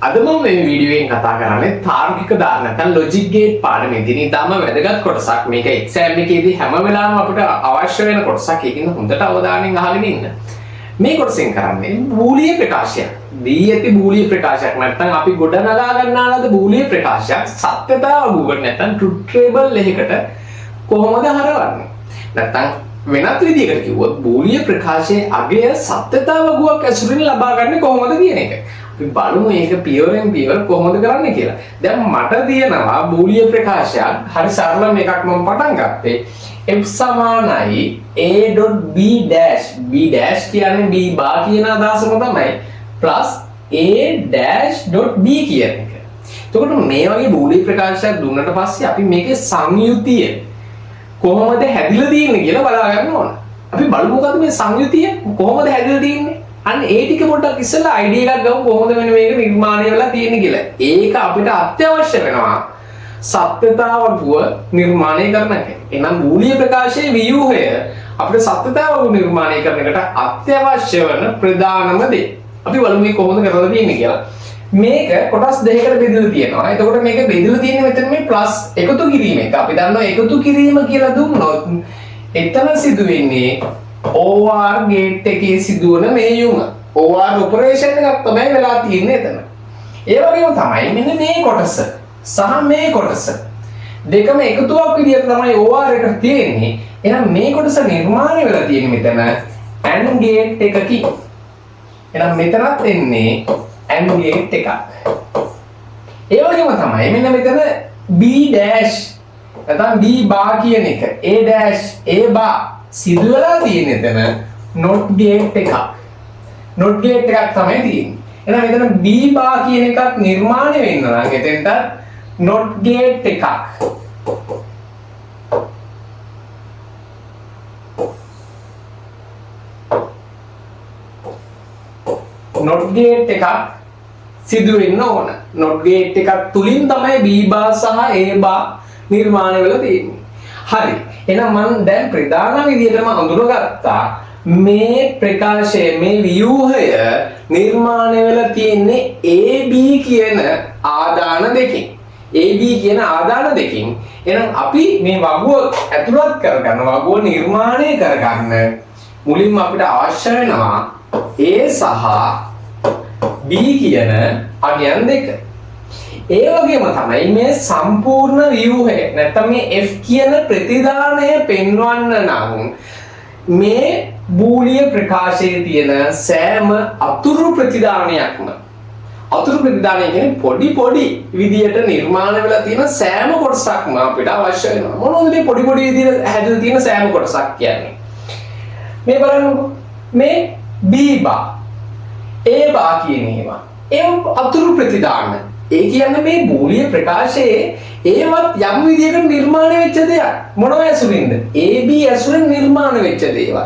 අද මම මේ වීඩියෝ එකෙන් කතා කරන්නේ තාර්කික දාන නැත්නම් ලොජික් ගේට් පාඩමේදී ඊටම වැදගත් කොටසක්. මේක එක්සෑම් එකේදී හැම වෙලාවෙම අපිට අවශ්‍ය වෙන කොටසක්. ඒකින් හොඳට අවධානයෙන් අහගෙන ඉන්න. මේ කොටසෙන් කරන්නේ බූලිය ප්‍රකාශයක්. දී ඇති බූලිය ප්‍රකාශයක් නැත්නම් අපි ගොඩනගා ගන්නා ලද බූලිය ප්‍රකාශයක් සත්‍යතාව වගුවට නැත්නම් ට්‍රූත් ටේබල් එකකට කොහොමද හරවන්නේ? නැත්නම් වෙනත් විදිහකට කිව්වොත් බූලිය ප්‍රකාශයේ අගය සත්‍යතාව වගුවක් ඇසුරින් ලබා ගන්න කොහොමද කියන එක. අපි බලමු මේක පියවරෙන් පියවර කොහොමද කරන්නේ කියලා. දැන් මට තියෙනවා බූලිය ප්‍රකාශයක්. හරි සරලම එකක් මම පටන් ගත්තේ. f සමානයි a.b dash b dash කියන්නේ b බා කියන අදහසම තමයි plus a dash dot b කියන එක. එතකොට මේ වගේ බූලිය ප්‍රකාශයක් දුන්නට පස්සේ අපි මේකේ සංයුතිය කොහොමද හැදිලා තියෙන්නේ කියලා බලා ගන්න ඕන. අපි බලමු මොකද මේ සංයුතිය කොහොමද හැදිලා තියෙන්නේ. අන්න ඒ ටික පොඩ්ඩක් ඉස්සෙල්ලා අයිඩියා එකක් ගමු කොහොමද මෙන්න මේක නිර්මාණය වෙලා තියෙන්නේ කියලා. ඒක අපිට අත්‍යවශ්‍ය වෙනවා සත්‍යතාවකුව නිර්මාණය කරන එක. එහෙනම් බූලිය ප්‍රකාශයේ ව්‍යුහය අපිට සත්‍යතාවකුව නිර්මාණය කරන එකට අත්‍යවශ්‍ය වෙන ප්‍රධානම දේ. අපි බලමු මේ කොහොමද කරලා තියෙන්නේ කියලා. මේක කොටස් දෙකකට බෙදලා තියෙනවා. එතකොට මේක බෙදලා තියෙන්නේ මෙතන මේ ප්ලස් එකතු කිරීම එක. අපි දන්නවා එකතු කිරීම කියලා දුන්නොත් එතන සිදු වෙන්නේ OR ගේට් එකේ සිදුවන මේ යුම. OR ඔපරේෂන් එකක් තමයි වෙලා තියෙන්නේ එතන. ඒ වගේම තමයි මෙන්න මේ කොටස සහ මේ කොටස දෙකම එකතුවක් විදිහට තමයි OR එක තියෙන්නේ. එහෙනම් මේ කොටස නිර්මාණය වෙලා තියෙන්නේ මෙතන AND ගේට් එකකින්. එහෙනම් මෙතනත් එන්නේ AND ගේට් එකක්. ඒ වගේම තමයි මෙන්න මෙතන B dash නැත්නම් B bar කියන එක A dash A bar සිදු වෙලා තියෙන එතන not gate එකක්. not gate එකක් තමයි තියෙන්නේ. එහෙනම් මෙතන B bar කියන එකත් නිර්මාණය වෙන්න නම් එතෙන්ට not gate එකක්. not gate එකක් සිදු වෙන්න ඕන. not gate එකක් තුලින් තමයි B bar සහ A bar නිර්මාණය වෙලා තියෙන්නේ. හරි. එහෙනම් මම දැන් ප්‍රධාන විදිහටම අඳුරගත්තා මේ ප්‍රකාශය මේ ව්‍යුහය නිර්මාණය වෙලා තියෙන්නේ AB කියන ආදාන දෙකකින්. AB කියන ආදාන දෙකකින්. එහෙනම් අපි මේ වගුව ඇතුළත් කරගන්න වගුව නිර්මාණය කරගන්න මුලින්ම අපිට අවශ්‍ය වෙනවා A සහ B කියන අගයන් දෙක. ඒ වගේම තමයි මේ සම්පූර්ණ ව්‍යුහය නැත්නම් මේ F කියන ප්‍රතිදානය පෙන්වන්න නම් මේ බූලිය ප්‍රකාශයේ තියෙන සෑම අතුරු ප්‍රතිදානයක්ම අතුරු ප්‍රතිදානය කියන්නේ පොඩි විදියට නිර්මාණය වෙලා තියෙන සෑම කොටසක්ම අපිට අවශ්‍ය වෙනවා. මොනවද මේ පොඩි විදියට හැදලා තියෙන සෑම කොටසක් කියන්නේ? මේ බලන්නකෝ. මේ B bar A bar කියන ඒවා ඒ අතුරු ප්‍රතිදාන. ඒ කියන්නේ මේ බූලිය ප්‍රකාශයේ ඒවත් යම් විදියකට නිර්මාණය වෙච්ච දෙයක්. මොනවා ඇසුරින්ද? AB ඇසුරින් නිර්මාණය වෙච්ච දේවල්.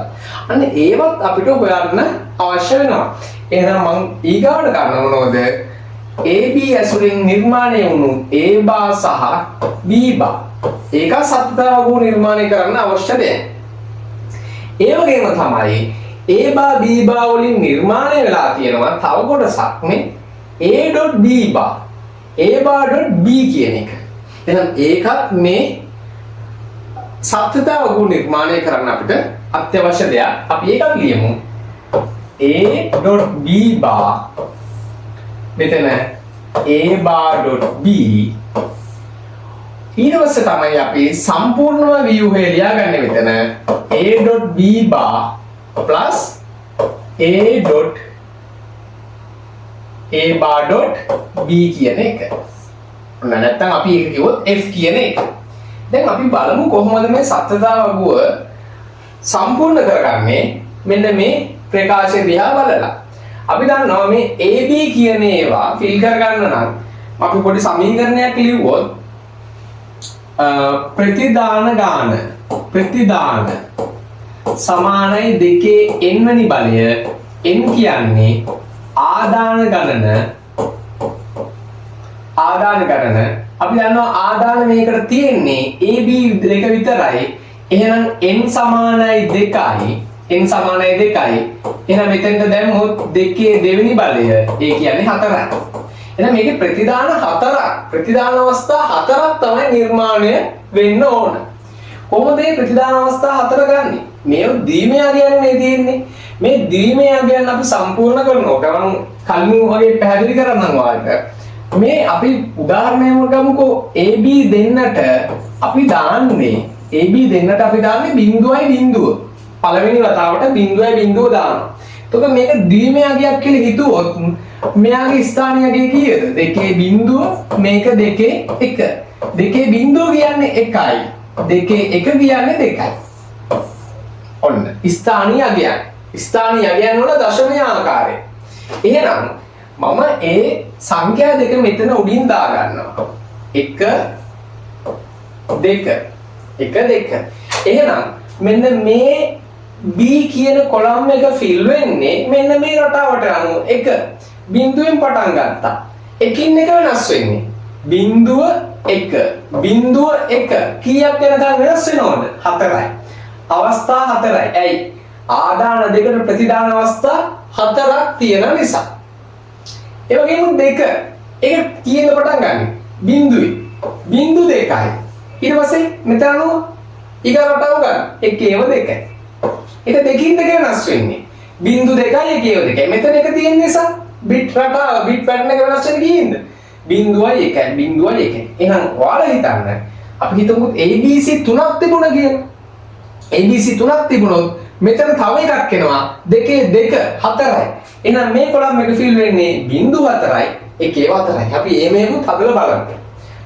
අන්න ඒවත් අපිට හොයන්න අවශ්‍ය වෙනවා. එහෙනම් මම ඊගාවට ගන්න මොනවද? AB ඇසුරින් නිර්මාණය වුණු A bar සහ B bar. ඒක සත්‍යතාවව නිර්මාණය කරන්න අවශ්‍ය දෙයක්. ඒ වගේම තමයි A bar B bar වලින් නිර්මාණය වෙලා තියෙනවා තව කොටසක් මේ A.B bar A.B කියන එක. එහෙනම් ඒකත් මේ සත්‍යතාව නිර්මාණය කරන්න අපිට අත්‍යවශ්‍ය දෙයක්. අපි ඒකත් ලියමු. A.B bar මෙතන A.B ඊට පස්සේ තමයි අපි සම්පූර්ණම ව්‍යුහය ලියාගන්නේ මෙතන A.B bar plus A bar dot B කියන එක. නැත්නම් අපි ඒක කිව්වොත් F කියන එක. දැන් අපි බලමු කොහොමද මේ සත්‍යතාව වගුව සම්පූර්ණ කරගන්නේ මෙන්න මේ ප්‍රකාශය දිහා බලලා. අපි දන්නවා මේ AB කියන ඒවා ෆිල් කරගන්න නම් අපි පොඩි සමීකරණයක් ලියුවොත් ප්‍රතිදාන සමානයි 2 n වෙනි බලය n කියන්නේ ආදාන ගණන අපි දන්නවා ආදාන මේකට තියෙන්නේ AB දෙක විතරයි. එහෙනම් n සමානයි 2යි n සමානයි 2යි. එහෙනම් මෙතෙන්ට දැම්මොත් 2 දෙවෙනි බලය ඒ කියන්නේ 4යි. එහෙනම් මේකේ ප්‍රතිදාන අවස්ථා හතරක් තමයි නිර්මාණය වෙන්න ඕන. කොහොමද මේ ප්‍රතිදාන අවස්ථා හතර ගන්නෙ? මේ දීමේ අගයන්නේ තියෙන්නේ. මේ දීමේ අගයන් අපි සම්පූර්ණ කරනවා. ගමන් කලින් වගේ පැහැදිලි කරන්නම් ඔයාලට. මේ අපි උදාහරණයක් ගමුකෝ. AB දෙන්නට අපි දාන්නේ AB දාන්නේ බිංදුවයි බිංදුව. පළවෙනි වතාවට බිංදුවයි බිංදුව දානවා. එතකොට මේක ද්විමය අගයක් කියලා හිතුවොත් මෙයාගේ ස්ථානීය අගය කීයද? 2 බිංදුව මේක 2 1. 2 බිංදුව කියන්නේ 1යි. 2 1 කියන්නේ 2යි. ඔන්න ස්ථානීය අගයන්. ස්ථානීය අගයන් වල දශමය ආකාරය. එහෙනම් මම ඒ සංඛ්‍යා දෙක මෙතන උඩින් දා ගන්නවා. 1 2 1 2. එහෙනම් මෙන්න මේ B කියන කොලම් එක ෆිල් වෙන්නේ මෙන්න මේ රටාවට අනුව. 1 බිංදුවෙන් පටන් ගත්තා. එකින් එක වෙනස් වෙන්නේ. බිංදුව 1 බිංදුව 1 කීයක් වෙනකන් වෙනස් වෙනවද? 4යි. අවස්ථා 4යි. ඇයි? ආදාන දෙකට ප්‍රතිදාන අවස්ථා 4ක් තියෙන නිසා. ඒ වගේම 2 ඒක කීයෙන් පටන් ගන්නෙ? බිංදුවේ. බිංදු 2යි. ඊට පස්සේ මෙතන අනුව ඊගරටව ගන්න. එකේව 2යි. ඒක දෙකින් දෙක වෙනස් වෙන්නේ. බිංදු 2යි එකේව 2යි. මෙතන එක තියෙන නිසා බිට් රටාව බිට් පැටර්න් එක වෙනස් වෙන්නේ කීයද? බිංදුවයි 1යි බිංදුවයි 1යි. එහෙනම් ඔයාලා හිතන්න අපි හිතමු ABC 3ක් තිබුණා කියලා. ABC 3ක් තිබුණොත් මෙතන තව එකක් එනවා 2 2 4යි. එහෙනම් මේ කොලම් එක ෆිල් වෙන්නේ බිංදු 4යි එකේ 4යි. අපි මේකුත් හදලා බලමු.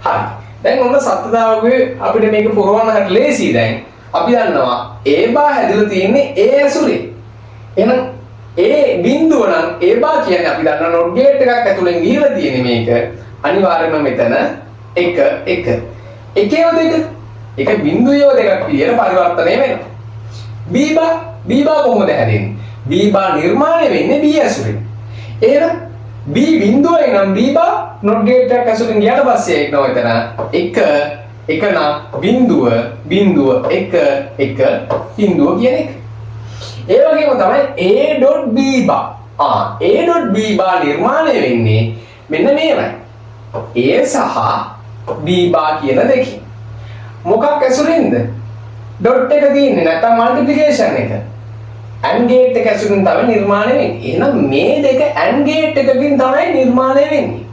හරි. දැන් ඔන්න සත්‍යතාවකේ අපිට මේක පුරවන්නට ලේසි දැන්. අපි දන්නවා A බා හැදිලා තියෙන්නේ A ඇසුරේ. එහෙනම් A බිංදුව නම් A බා කියන්නේ අපි දන්නවා නෝට් ගේට් එකක් ඇතුලෙන් ගිහලා තියෙන්නේ මේක. අනිවාර්යයෙන්ම මෙතන 1 1. එකේව 2. එක බිංදුවේව දෙකක් කියලා පරිවර්තනය වෙනවා. B බා කොහොමද හැදෙන්නේ? B බා නිර්මාණය වෙන්නේ B ඇසුරේ. එහෙනම් B බිංදුවයි නම් B බා නෝට් ගේට් එකක් ඇසුරින් ගියාට පස්සේ එනවා එතන 1 1 නම් බිංදුව 1 1 බිංදුව කියන එක. ඒ වගේම තමයි A.B බා. A.B බා නිර්මාණය වෙන්නේ මෙන්න මේවයි. A සහ B බා කියන දෙකෙන්. මොකක් ඇසුරින්ද? ඩොට් එක තියෙන්නේ නැත්නම් මල්ටිප්ලිකේෂන් එක. AND ගේට් එක ඇසුරින් තමයි නිර්මාණය වෙන්නේ. එහෙනම් මේ දෙක AND ගේට් එකකින් තමයි නිර්මාණය වෙන්නේ.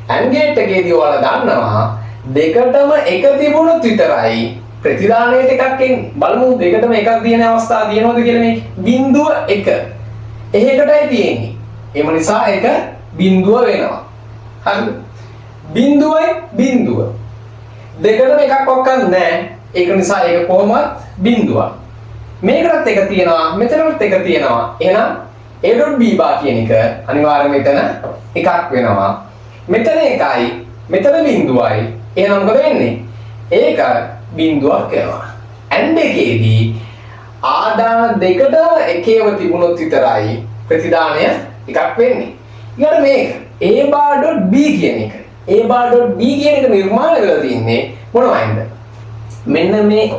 AND ගේට් එකේදී ඔයාලා දන්නවා දෙකටම එක තිබුණොත් විතරයි ප්‍රතිදානයට එකක් එන්නේ. බලමු දෙකටම එකක් තියෙන අවස්ථා තියෙනවද කියලා මේක. බිංදුව 1. එහෙකටයි තියෙන්නේ. ඒ නිසා ඒක බිංදුව වෙනවා. හරිද? බිංදුවයි බිංදුව. දෙකටම එකක් ඔක්කන් නැහැ. ඒක නිසා ඒක කොහොමවත් බිංදුවක්. මේකටත් එක තියෙනවා, මෙතනත් එක තියෙනවා. එහෙනම් A.B බා කියන එක අනිවාර්යයෙන්ම මෙතන එකක් වෙනවා. මෙතන එකයි, මෙතන බිංදුවයි. එහෙනම් මොකද වෙන්නේ? ඒක බිංදුවක් වෙනවා. AND එකේදී ආදාන දෙකටම එකේව තිබුණොත් විතරයි ප්‍රතිදානය එකක් වෙන්නේ. ඊළඟ මේක A.B කියන එක. A.B කියන එක නිර්මාණය වෙලා තින්නේ මොනවයින්ද? මෙන්න මේ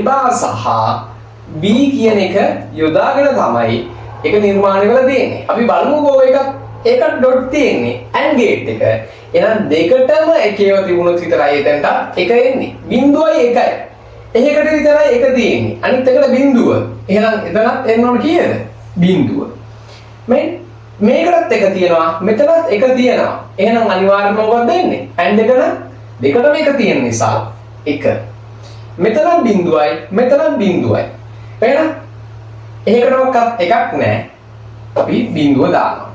A සහ B කියන එක යොදාගෙන තමයි ඒක නිර්මාණය වෙලා තියෙන්නේ. අපි බලමුකෝ ඒකත් ඩොට් තියෙන්නේ AND ගේට් එක. එහෙනම් දෙකටම එකේව තිබුණොත් විතරයි එතනට එක එන්නේ. බිංදුවයි 1යි. එහෙකට විතරයි එක තියෙන්නේ. අනිත් එකට බිංදුව. එහෙනම් එතනත් එන්න ඕන කීයද? බිංදුව. මේකටත් එක තියෙනවා, මෙතනත් එක තියෙනවා. එහෙනම් අනිවාර්යයෙන්ම මොකක්ද වෙන්නේ? AND එක නම් දෙකටම එක තියෙන නිසා 1. මෙතනත් බිංදුවයි, මෙතනත් බිංදුවයි. එහෙනම් එහෙකටවත් එකක් නැහැ. අපි බිංදුව දානවා.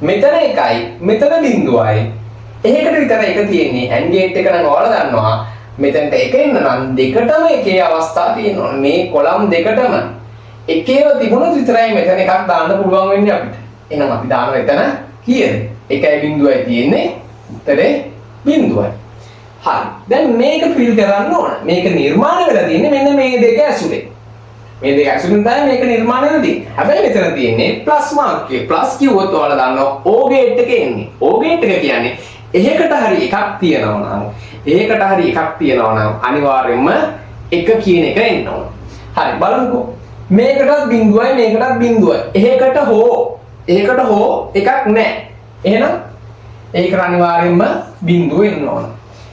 මෙතන එකයි, මෙතන බිංදුවයි. එහෙකට විතර එක තියෙන්නේ. AND ගේට් එක නම් ඔයාලා දන්නවා. මෙතනට එක එන්න නම් දෙකටම එකේ අවස්ථා තියෙනවා. මේ කොලම් දෙකටම එකේව තිබුණොත් විතරයි මෙතන එකක් දාන්න පුළුවන් වෙන්නේ අපිට. එහෙනම් අපි දානවා එතන කීයද? 1යි බිංදුවයි තියෙන්නේ. උත්තරේ බිංදුවයි. හරි. දැන් මේක ෆිල් කරන්න ඕන. මේක නිර්මාණය වෙලා තියෙන්නේ මෙන්න මේ දෙක ඇසුරේ. මේ දෙක ඇසුරින් තමයි මේක නිර්මාණය වෙලා තියෙන්නේ. හැබැයි මෙතන තියෙන්නේ ප්ලස් මාර්ක් එක. ප්ලස් කිව්වොත් ඔයාලා දන්නවා O ගේට් එක එන්නේ. O ගේට් එක කියන්නේ එහෙකට හරි එකක් තියෙනවා නම් අනිවාර්යයෙන්ම එක කියන එක එන්න ඕන. හරි බලමුකෝ. මේකටත් බිංදුවයි මේකටත් බිංදුවයි. එහෙකට හෝ එකක් නැහැ. එහෙනම් ඒකට අනිවාර්යෙන්ම බිඳුව එන්න ඕන.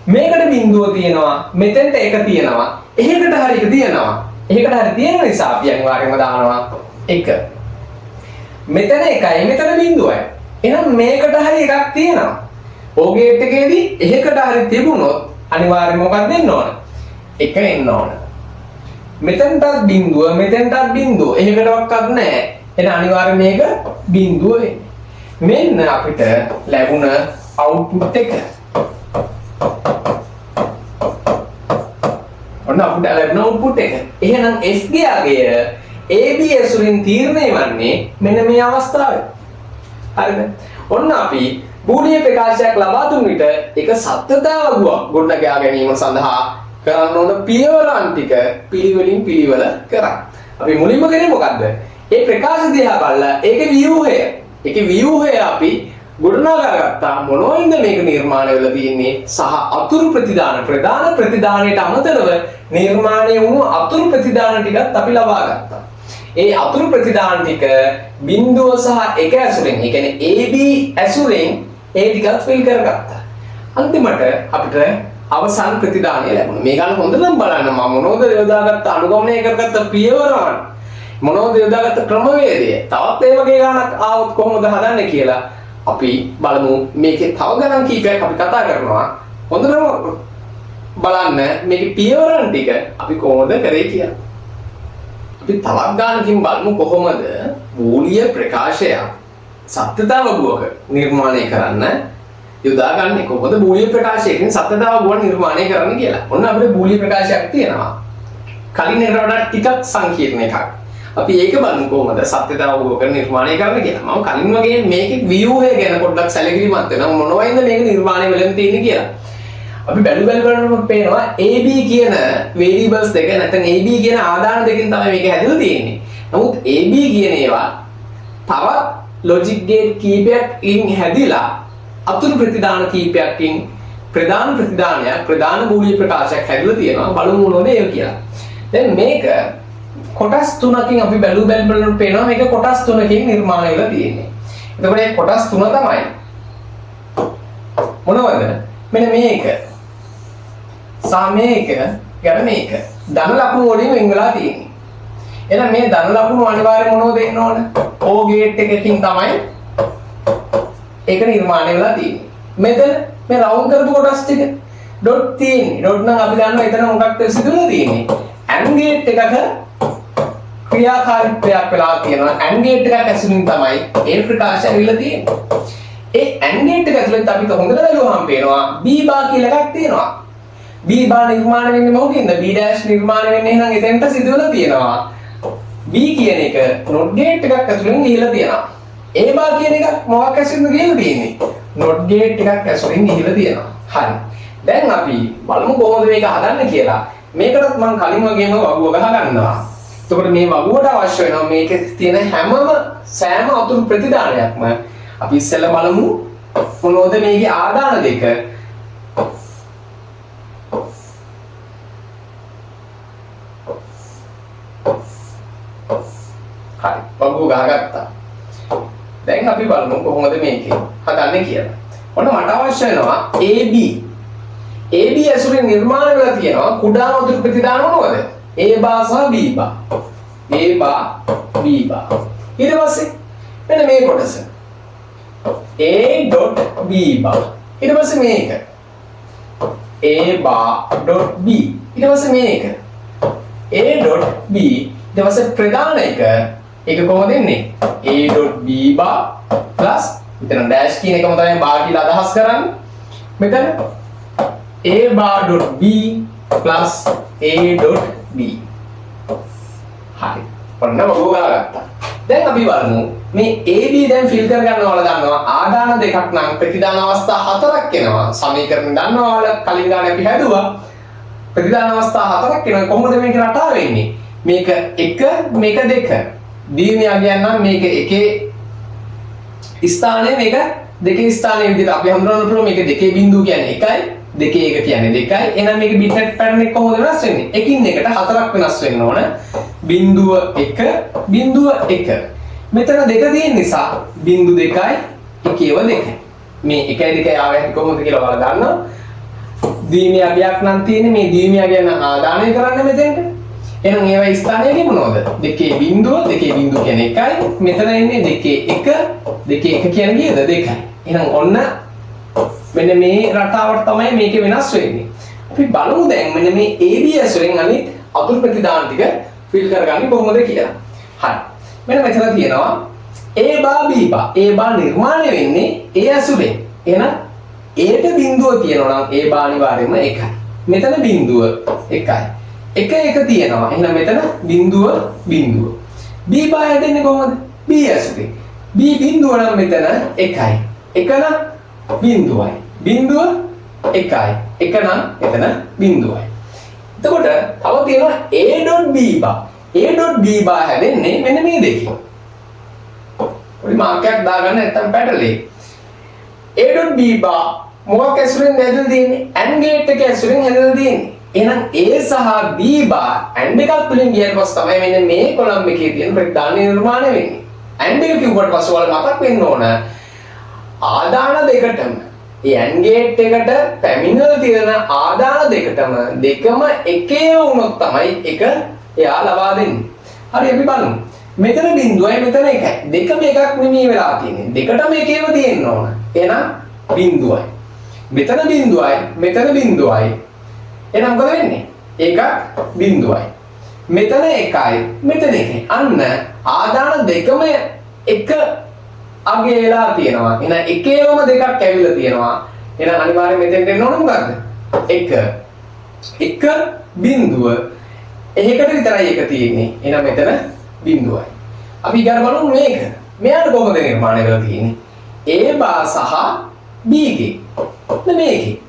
මේකට බිඳුව තියෙනවා, මෙතෙන්ට එක තියෙනවා, එහෙකට හරි එක තියෙනවා. එහෙකට හරි තියෙන නිසා අපි අනිවාර්යෙන්ම දානවා 1. මෙතන එකයි, මෙතන බිඳුවයි. එහෙනම් මේකට හරි එකක් තියෙනවා. O ගේට් එකේදී එහෙකට හරි තිබුණොත් අනිවාර්යයෙන්ම මොකක්ද දෙන්න ඕන? 1 එන්න ඕන. මෙතනටත් බිඳුව, මෙතනටත් බිඳුව. එහෙකටවත් නැහැ. එහෙනම් අනිවාර්යයෙන් මේක බිඳුව වෙන්නේ. මෙන්න අපිට ලැබුණ අවුට්පුට් එක. ඔන්න අපිට ලැබුණ අවුට්පුට් එක. එහෙනම් F ගේ අගය AB ඇසුරින් තීරණය වන්නේ මෙන්න මේ අවස්ථාවේ. හරිද? ඔන්න අපි බූලිය ප්‍රකාශයක් ලබා දුන් විට ඒක සත්‍යතා වගුවක් ගොඩනගා ගැනීම සඳහා කරන්න ඕන පියවරන් ටික පිළිවෙලින් පිළිවෙල කරා. අපි මුලින්ම කරේ මොකද්ද? මේ ප්‍රකාශ දිහා බලලා ඒකේ ව්‍යුහය අපි ගොඩනගා ගත්තා. මොනවයින්ද මේක නිර්මාණය වෙලා තියෙන්නේ සහ අතුරු ප්‍රතිදාන ප්‍රධාන ප්‍රතිදානයට අමතරව නිර්මාණය වුණු අතුරු ප්‍රතිදාන ටිකත් අපි ලබා ගත්තා. ඒ අතුරු ප්‍රතිදාන ටික බිඳුව සහ 1 ඇසුරෙන්, ඒ කියන්නේ AB ඇසුරෙන් ඒ ටිකත් ෆිල් කරගත්තා. අන්තිමට අපිට අවසන් ප්‍රතිදානය ලැබුණා. මේක ගන්න හොඳටම බලන්න මම මොනවද යොදාගත්ත අනුගමනය කරගත්ත පියවරවන්, මොනවද යොදාගත්ත ක්‍රමවේදය. තවත් ඒ වගේ ගානක් ආවොත් කොහොමද හදන්නේ කියලා අපි බලමු. මේකේ තව ගණන් කීපයක් අපි කතා කරනවා. හොඳටම බලන්න මේකේ පියවරන් ටික අපි කොහොමද කරේ කියලා. අපි තවත් ගානකින් බලමු කොහොමද බූලිය ප්‍රකාශයක් සත්‍යතා වගුවක නිර්මාණය කරන්න යොදාගන්නේ. කොහොමද බූලිය ප්‍රකාශයකින් සත්‍යතා වගුවක් නිර්මාණය කරන්න කියලා. ඔන්න අපිට බූලිය ප්‍රකාශයක් තියෙනවා. කලින් එකට වඩා ටිකක් සංකීර්ණ එකක්. අපි ඒක බලමු කොහොමද සත්‍යතා වගුවක නිර්මාණය කරන්න කියලා. මම කලින් වගේ මේකේ ව්‍යුහය ගැන පොඩ්ඩක් සැලකිලිමත් වෙනවා. මොනවයින්ද මේක නිර්මාණය වෙලෙන් තියෙන්නේ කියලා. අපි බලනකොට පේනවා AB කියන variables දෙක නැත්නම් AB කියන ආදාන දෙකෙන් තමයි මේක හැදලා තියෙන්නේ. නමුත් AB කියන ඒවා තවත් logic gate කීපයකින් හැදිලා අතුරු ප්‍රතිදාන කීපයකින් ප්‍රධාන ප්‍රතිදානයක්, ප්‍රධාන බූලිය ප්‍රකාශයක් හැදලා තියෙනවා. බලමු මොනවද ඒක කියලා. දැන් මේක කොටස් තුනකින් අපි බලනකොට පේනවා මේක කොටස් තුනකින් නිර්මාණය වෙලා තියෙන්නේ. එතකොට මේ කොටස් තුන තමයි මොනවද? මෙන්න මේක. මේක ගැන මේක ධන ලකුණු වලින් වෙන් වෙලා තියෙන්නේ. එහෙනම් මේ ධන ලකුණු අනිවාර්යයෙන් මොනවද දෙන්න ඕන? O ගේට් එකකින් තමයි ඒක නිර්මාණය වෙලා තියෙන්නේ. මෙතන මේ රවුන්ඩ් කරපු කොටස් ටික ඩොට් තියෙන්නේ. ඩොට් නම් අපි දන්නවා එතන මොකක්ද සිදුවලා තියෙන්නේ? AND ගේට් එකක ක්‍රියාකාරීත්වයක් වෙලා තියෙනවා. AND ගේට් එකක් ඇසුරින් තමයි ඒ ප්‍රකාශය ඇවිල්ලා තියෙන්නේ. ඒ AND ගේට් එක ඇතුළත අපි හොඳට බලුවාම පේනවා B බා කියලා එකක් තියෙනවා. B බා නිර්මාණය වෙන්නේ මොකකින්ද? B dash නිර්මාණය වෙන්නේ එහෙනම් එතෙන්ට සිදුවලා තියෙනවා. B කියන එක not gate එකක් ඇතුළෙන් ගිහිලා තියෙනවා. A බා කියන එක මොකක් ඇසුරින්ද ගිහිලා තියෙන්නේ? not gate එකක් ඇසුරින් ගිහිලා තියෙනවා. හරි. දැන් අපි බලමු කොහොමද මේක හදන්නේ කියලා. මේකටත් මම කලින් වගේම වගුව ගහ ගන්නවා. එතකොට මේ වගුවට අවශ්‍ය වෙනවා මේකේ තියෙන සෑම අතුරු ප්‍රතිදානයක්ම අපි ඉස්සෙල්ලා බලමු මොනවද මේකේ ආදාන දෙක. හරි, වගුව ගහගත්තා. දැන් අපි බලමු කොහොමද මේකේ හදන්නේ කියලා. ඔන්න මට අවශ්‍ය වෙනවා AB. AB ඇසුරින් නිර්මාණය වෙලා තියෙනවා කුඩා අතුරු ප්‍රතිදාන මොනවද? A බා සහ B බා. A බා B බා. ඊට පස්සේ මෙන්න මේ කොටස. A.B බා. ඊට පස්සේ මේක. A බා .B. ඊට පස්සේ මේක. A.B. ඊට පස්සේ ප්‍රධාන එක. ඒක කොහොමද එන්නේ? A.B බා ප්ලස් මෙතන ඩෑෂ් කියන එකම තමයි බා කියලා අදහස් කරන්නේ. මෙතන A බා .B ප්ලස් A.B. හරි. ඔන්න වගුව ගාගත්තා. දැන් අපි බලමු මේ AB දැන් ෆිල් කර ගන්නවල දන්නවා ආදාන දෙකක් නම් ප්‍රතිදාන අවස්ථා හතරක් එනවා. සමීකරණ දන්නවල කලින් ගානේ අපි හැදුවා. ප්‍රතිදාන අවස්ථා හතරක් එනවා. කොහොමද මේක රටාව වෙන්නේ? මේක 1 මේක 2. දීර්ඝය කියන්නම් මේක එකේ ස්ථානයේ මේක දෙකේ ස්ථානයේ විදිහට අපි හඳුනන්න පුළුවන්. මේක දෙකේ බිඳුව කියන්නේ 1යි, දෙකේ එක කියන්නේ 2යි. එහෙනම් මේක බිට් රේට් පැටර්න් එක කොහොමද වෙනස් වෙන්නේ? එකින් එකට හතරක් වෙනස් වෙන්න ඕන. බිඳුව 1 බිඳුව 1. මෙතන දෙක තියෙන නිසා බිඳු 2යි එකේව 2යි. මේ 1 2 ආවැය කොහොමද කියලා ඔයාලා දන්නවා. ද්විමීය අගයක් නම් තියෙන්නේ මේ ද්විමීය අගය නම් ආදානය කරන්න මෙතෙන්ට. එහෙනම් ඒවා ස්ථානය මොනවද? 2 බිංදුව කියන්නේ 1යි. මෙතන ඉන්නේ 2 1 2 1 කියන්නේ කීයද? 2යි. එහෙනම් ඔන්න මෙන්න මේ රටාවට තමයි මේක වෙනස් වෙන්නේ. අපි බලමු දැන් මෙන්න මේ ABS වලින් අනිත් අතුරු ප්‍රතිදාන ටික ෆිල් කරගන්නේ කොහොමද කියලා. හරි. මෙන්න මෙතන තියෙනවා A bar B bar. A bar නිර්මාණය වෙන්නේ A ඇසුරෙන්. එහෙනම් Aට බිංදුව තියෙනවා නම් A bar අනිවාර්යයෙන්ම 1යි. මෙතන බිංදුව 1යි. 1 1 තියෙනවා. එහෙනම් මෙතන බිංදුව බිංදුව. B bar හැදෙන්නේ කොහොමද? B ඇසුරෙන්. B බිංදුව නම් මෙතන 1යි. 1 නම් බිංදුවයි. බිංදුව 1යි. 1 නම් එතන බිංදුවයි. එතකොට තව තියෙනවා A.B bar. A.B bar හැදෙන්නේ මෙන්න මේ දෙකෙන්. පොඩි මාර්කයක් දාගන්න නැත්නම් පැටලේ. A.B bar මොකක් ඇසුරෙන් හැදලා තියෙන්නේ? AND ගේට් එක ඇසුරෙන් හැදලා තියෙන්නේ. එහෙනම් A සහ B bar AND එකක් තුලින් ගියන් පස්සේ තමයි මෙන්න මේ කොලම් එකේ තියෙන ප්‍රතිදාන නිර්මාණය වෙන්නේ. AND එක කිව්වට පස්සේ ඔයාලා මතක් වෙන්න ඕන ආදාන දෙකටම ඒ AND ගේට් එකට පැමිණිලා තියෙන ආදාන දෙකටම දෙකම එකේ වුණොත් තමයි එක එයා ලබා දෙන්නේ. හරි අපි බලමු. මෙතන බිංදුවයි මෙතන එකයි. දෙකම එකක් නෙමෙයි වෙලා තියෙන්නේ. දෙකටම එකේම තියෙන්න ඕන. එහෙනම් බිංදුවයි. මෙතන බිංදුවයි මෙතන බිංදුවයි. එහෙනම් මොකද වෙන්නේ? එකක් බිංදුවයි. මෙතන එකයි මෙතන එකයි. අන්න ආදාන දෙකම එක අගේලා තියෙනවා. එහෙනම් එකේවම දෙකක් ඇවිල්ලා තියෙනවා. එහෙනම් අනිවාර්යයෙන් මෙතෙන්ට එන්න ඕන මොකද්ද? 1 බිංදුව එහෙකට විතරයි එක තියෙන්නේ. එහෙනම් මෙතන බිංදුවයි. අපි ඊගාට බලමු මේක. මෙයාට කොහොමද නිර්මාණය කරලා තියෙන්නේ? A bar සහ B ගේ. මේකේ.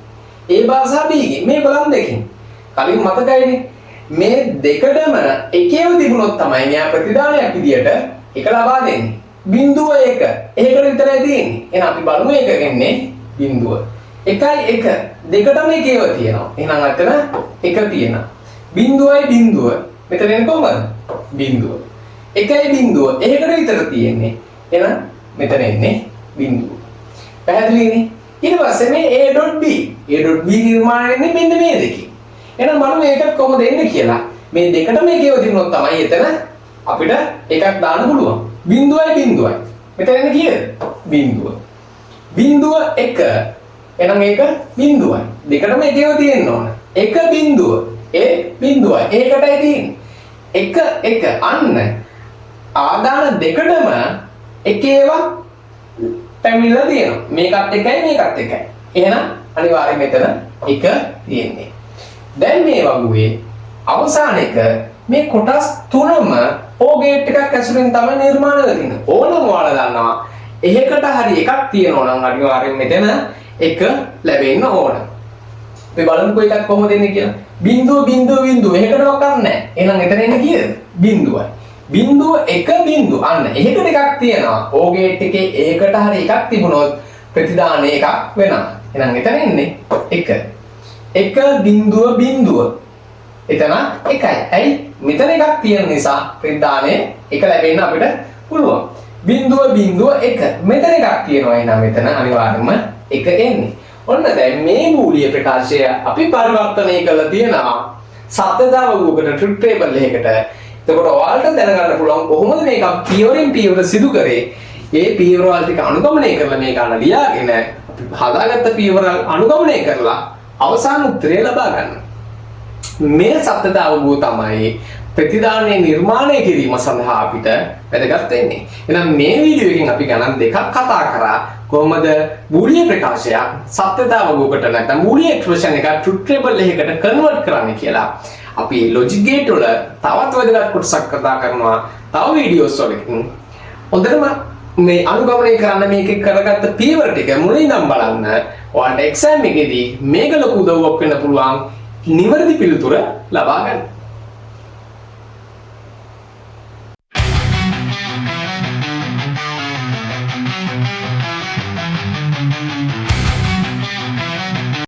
A bar සහ B ගේ. මේ කොලම් දෙකෙන්. කලින් මතකයිනේ. මේ දෙකටම එකේව තිබුණොත් තමයි මෙයා ප්‍රතිදානයක් විදියට එක ලබා දෙන්නේ. බිංදුව 1 එහෙකට විතරයි තියෙන්නේ. එහෙනම් අපි බලමු එක එන්නේ බිංදුව 1යි 1 දෙකටම එකේව තියෙනවා. එහෙනම් අතන 1 තියෙනවා. බිංදුවයි බිංදුව මෙතන එන්නේ කොහමද? බිංදුව 1යි බිංදුව එහෙකට විතර තියෙන්නේ. එහෙනම් මෙතන එන්නේ බිංදුව. පැහැදිලිනේ? ඊට පස්සේ මේ A.B නිර්මාණය වෙන්නේ මෙන්න මේ දෙකේ. එහෙනම් බලමු මේක කොහොමද එන්නේ කියලා. මේ දෙකටම එකේව තිබුණොත් තමයි එතන අපිට එකක් දාන්න පුළුවන්. බිංදුවයි බිංදුවයි. මෙතන එන්නේ කීයද? බිංදුව. බිංදුව 1. එහෙනම් ඒක බිංදුවයි. දෙකටම එකේව තියෙන්න ඕන. 1 බිංදුව. ඒ බිංදුවයි. ඒකටයි තියෙන්නේ. 1 1 අන්න ආදාන දෙකටම එකේව පැමිණලා තියෙනවා. මේකත් එකයි මේකත් එකයි. එහෙනම් අනිවාර්යයෙන් මෙතන 1 තියෙන්නේ. දැන් මේ වගුවේ අවසාන එක මේ කොටස් තුනම O ගේට් එකක් ඇසුරෙන් තමයි නිර්මාණය වෙන්නේ. ඕනම ඔයාලා දන්නවා එහෙකට හරි එකක් තියෙනවා නම් අනිවාර්යෙන් මෙතන එක ලැබෙන්න ඕන. අපි බලමුකෝ එකක් කොහොමද එන්නේ කියලා. බිංදුව බිංදුව බිංදුව එහෙකටවත් නැහැ. එහෙනම් එතන එන්නේ කීයද? බිංදුවයි. බිංදුව 1 බිංදුව අන්න එහෙකට එකක් තියෙනවා. O ගේට් එකේ එහෙකට හරි එකක් තිබුණොත් ප්‍රතිදානය එකක් වෙනවා. එහෙනම් එතන එන්නේ 1. 1 බිංදුව බිංදුව එතන එකයි. ඇයි? මෙතන එකක් තියෙන නිසා ප්‍රතිදානය එක ලැබෙන්න අපිට පුළුවන්. බිංදුව බිංදුව 1 මෙතන එකක් තියෙනවා. එහෙනම් මෙතන අනිවාර්යයෙන්ම 1 එන්නේ. ඔන්න දැන් මේ බූලිය ප්‍රකාශය අපි පරිවර්තනය කරලා තියෙනවා සත්‍යතාව වූකට ට්‍රුත් ටේබල් එකකට. එතකොට ඔයාලට දැනගන්න පුළුවන් කොහොමද මේක පියවරෙන් පියවර සිදු කරේ. ඒ පියවරවල ටික අනුගමනය කරලා මේක අන්න ලියාගෙන හදාගත්ත පියවරල් අනුගමනය කරලා අවසාන උත්තරය ලබා ගන්න. මේ සත්‍යතාව වූ තමයි ප්‍රතිදානයේ නිර්මාණය කිරීම සඳහා අපිට වැදගත් වෙන්නේ. එහෙනම් මේ වීඩියෝ එකෙන් අපි ගණන් දෙකක් කතා කරා කොහොමද බූලිය ප්‍රකාශයක් සත්‍යතාව වූකට නැත්නම් බූලිය එක්ස්ප්‍රෙෂන් එක ට්‍රුත් ටේබල් එකකට කන්වර්ට් කරන්න කියලා. අපි ලොජික් ගේට් වල තවත් වැදගත් කොටසක් කතා කරනවා. තව වීඩියෝස් වලකින් හොඳටම මේ අනුගමනය කරන්න මේකේ කරගත්ත පියවර ටික මුලින් ඉඳන් බලන්න. ඔයාලට එක්සෑම් එකේදී මේක ලොකු උදව්වක් වෙන්න පුළුවන් නිවැරදි පිළිතුර ලබා ගන්න.